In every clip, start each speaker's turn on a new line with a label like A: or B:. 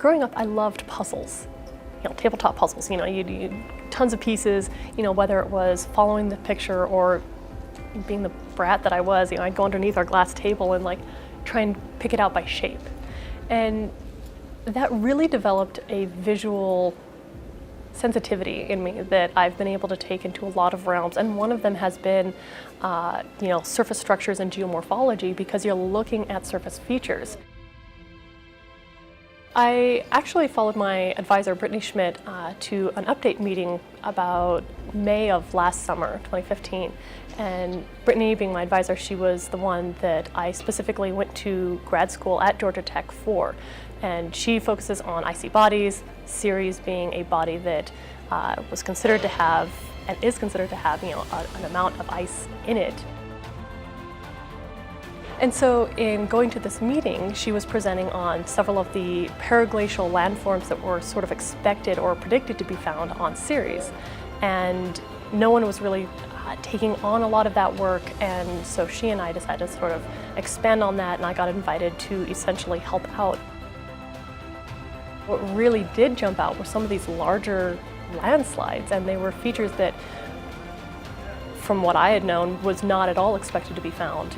A: growing up, I loved puzzles, tabletop puzzles. You tons of pieces, whether it was following the picture or being the brat that I was, I'd go underneath our glass table and like try and pick it out by shape. And that really developed a visual sensitivity in me that I've been able to take into a lot of realms. And one of them has been, surface structures and geomorphology, because you're looking at surface features. I actually followed my advisor, Brittany Schmidt, to an update meeting about May of last summer, 2015. And Brittany, being my advisor, she was the one that I specifically went to grad school at Georgia Tech for. And she focuses on icy bodies, Ceres being a body that was considered to have, and is considered to have, an amount of ice in it. And so in going to this meeting, she was presenting on several of the paraglacial landforms that were sort of expected or predicted to be found on Ceres. And no one was really taking on a lot of that work, and so she and I decided to sort of expand on that, and I got invited to essentially help out. What really did jump out were some of these larger landslides, and they were features that, from what I had known, was not at all expected to be found.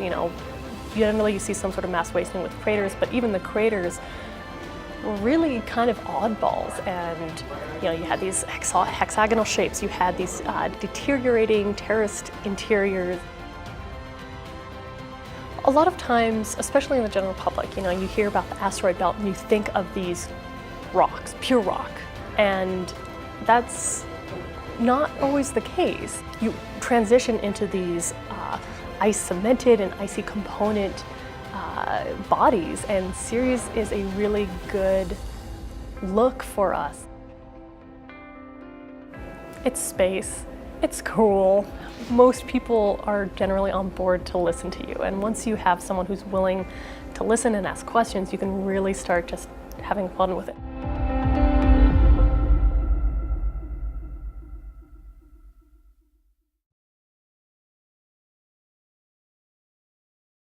A: Generally you see some sort of mass wasting with craters, but even the craters were really kind of oddballs. And you had these hexagonal shapes, you had these deteriorating terraced interiors. A lot of times, especially in the general public, you hear about the asteroid belt and you think of these rocks, pure rock, and that's not always the case. You transition into these ice cemented and icy component bodies, and Ceres is a really good look for us. It's space, it's cool. Most people are generally on board to listen to you, and once you have someone who's willing to listen and ask questions, you can really start just having fun with it.